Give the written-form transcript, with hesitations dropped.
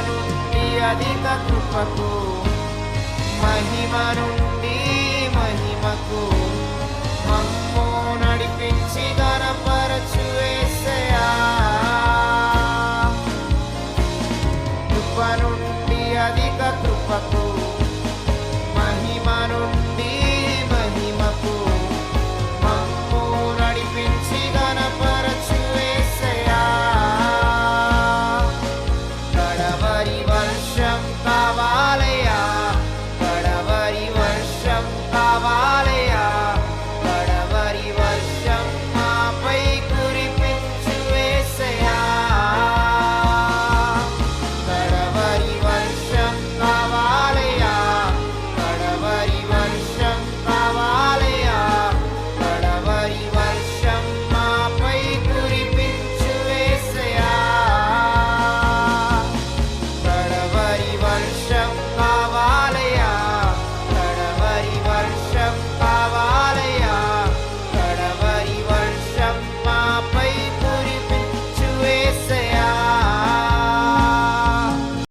నుండి అధిక కృపకు, మహిమ నుండి మహిమకు మమ్ము నడిపించి ఘనపరచు యేసయ్యా. కృప నుండి అధిక కృపకు,